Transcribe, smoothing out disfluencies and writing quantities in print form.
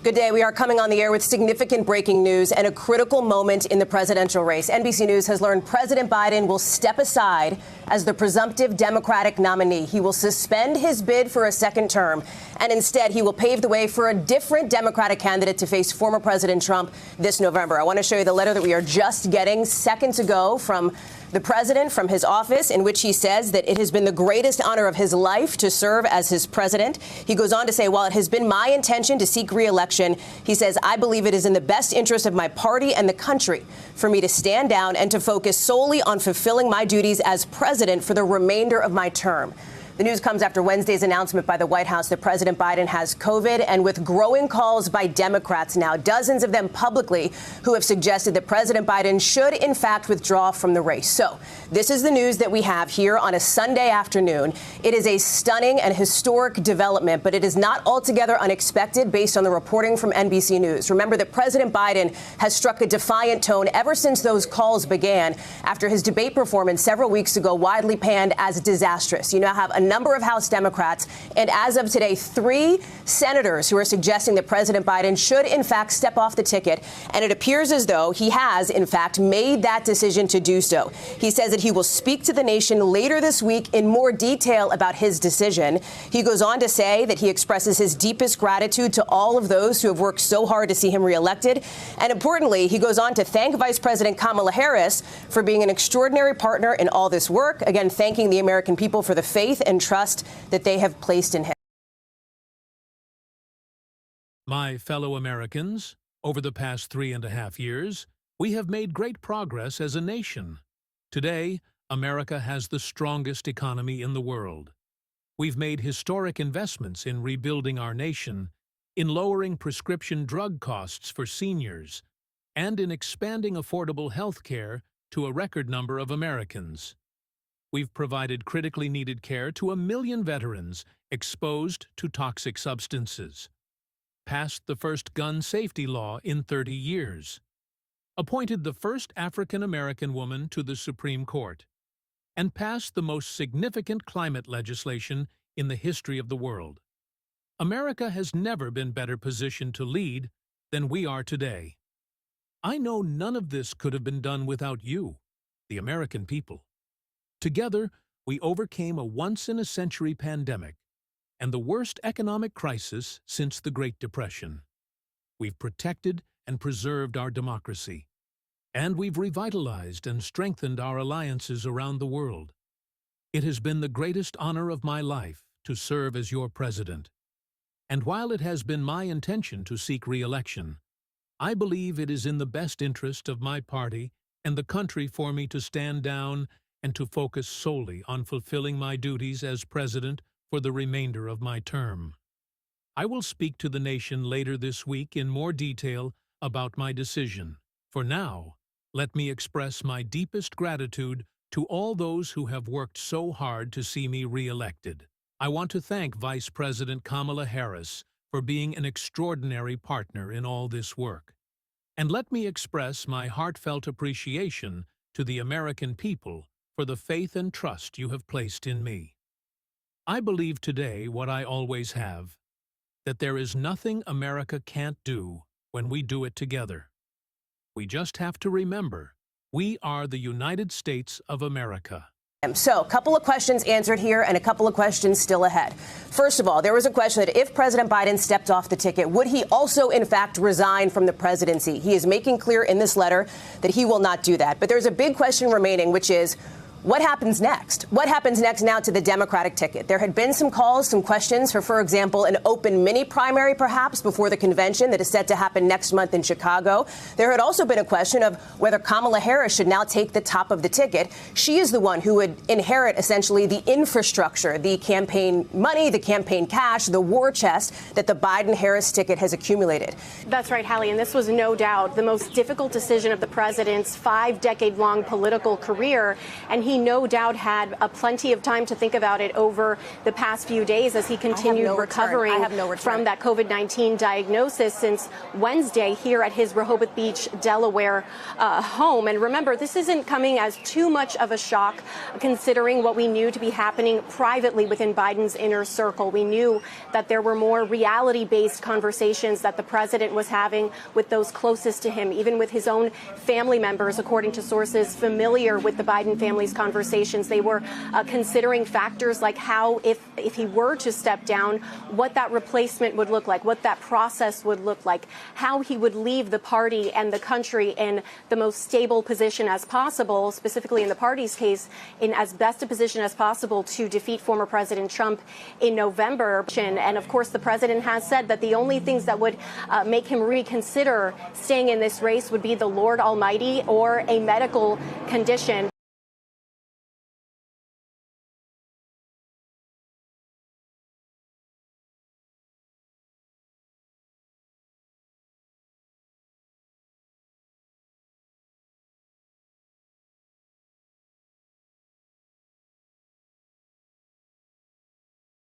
Good day. We are coming on the air with significant breaking news and a critical moment in the presidential race. NBC News has learned President Biden will step aside as the presumptive Democratic nominee. He will suspend his bid for a second term, and instead he will pave the way for a different Democratic candidate to face former President Trump this November. I want to show you the letter that we are just getting seconds ago from the president, from his office, in which he says that it has been the greatest honor of his life to serve as his president. He goes on to say, while it has been my intention to seek re-election, he says, I believe it is in the best interest of my party and the country for me to stand down and to focus solely on fulfilling my duties as president for the remainder of my term. The news comes after Wednesday's announcement by the White House that President Biden has COVID, and with growing calls by Democrats now, dozens of them publicly, who have suggested that President Biden should, in fact, withdraw from the race. So this is the news that we have here on a Sunday afternoon. It is a stunning and historic development, but it is not altogether unexpected based on the reporting from NBC News. Remember that President Biden has struck a defiant tone ever since those calls began after his debate performance several weeks ago, widely panned as disastrous. You now have a number of House Democrats, and as of today, 3 senators who are suggesting that President Biden should, in fact, step off the ticket. And it appears as though he has, in fact, made that decision to do so. He says that he will speak to the nation later this week in more detail about his decision. He goes on to say that he expresses his deepest gratitude to all of those who have worked so hard to see him reelected. And importantly, he goes on to thank Vice President Kamala Harris for being an extraordinary partner in all this work. Again, thanking the American people for the faith and trust that they have placed in him. My fellow Americans, over the past 3.5 years, we have made great progress as a nation. Today, America has the strongest economy in the world. We've made historic investments in rebuilding our nation, in lowering prescription drug costs for seniors, and in expanding affordable health care to a record number of Americans. We've provided critically needed care to 1 million veterans exposed to toxic substances, passed the first gun safety law in 30 years, appointed the first African-American woman to the Supreme Court, and passed the most significant climate legislation in the history of the world. America has never been better positioned to lead than we are today. I know none of this could have been done without you, the American people. Together, we overcame a once-in-a-century pandemic and the worst economic crisis since the Great Depression. We've protected and preserved our democracy, and we've revitalized and strengthened our alliances around the world. It has been the greatest honor of my life to serve as your president. And while it has been my intention to seek re-election, I believe it is in the best interest of my party and the country for me to stand down and to focus solely on fulfilling my duties as president for the remainder of my term. I will speak to the nation later this week in more detail about my decision. For now, let me express my deepest gratitude to all those who have worked so hard to see me re-elected. I want to thank Vice President Kamala Harris for being an extraordinary partner in all this work. And let me express my heartfelt appreciation to the American people for the faith and trust you have placed in me. I believe today what I always have, that there is nothing America can't do when we do it together. We just have to remember, we are the United States of America. So, a couple of questions answered here and a couple of questions still ahead. First of all, there was a question that if President Biden stepped off the ticket, would he also, in fact, resign from the presidency? He is making clear in this letter that he will not do that. But there's a big question remaining, which is, what happens next? What happens next now to the Democratic ticket? There had been some calls, some questions for example, an open mini primary, perhaps, before the convention that is set to happen next month in Chicago. There had also been a question of whether Kamala Harris should now take the top of the ticket. She is the one who would inherit, essentially, the infrastructure, the campaign money, the campaign cash, the war chest that the Biden-Harris ticket has accumulated. That's right, Hallie, and this was no doubt the most difficult decision of the president's 5-decade-long political career, and he he no doubt had plenty of time to think about it over the past few days as he continued recovering from that COVID-19 diagnosis since Wednesday here at his Rehoboth Beach, Delaware home. And remember, this isn't coming as too much of a shock considering what we knew to be happening privately within Biden's inner circle. We knew that there were more reality-based conversations that the president was having with those closest to him, even with his own family members, according to sources familiar with the Biden family's conversations. They were considering factors like how, if he were to step down, what that replacement would look like, what that process would look like, how he would leave the party and the country in the most stable position as possible, specifically in the party's case, in as best a position as possible to defeat former President Trump in November. And of course, the president has said that the only things that would make him reconsider staying in this race would be the Lord Almighty or a medical condition.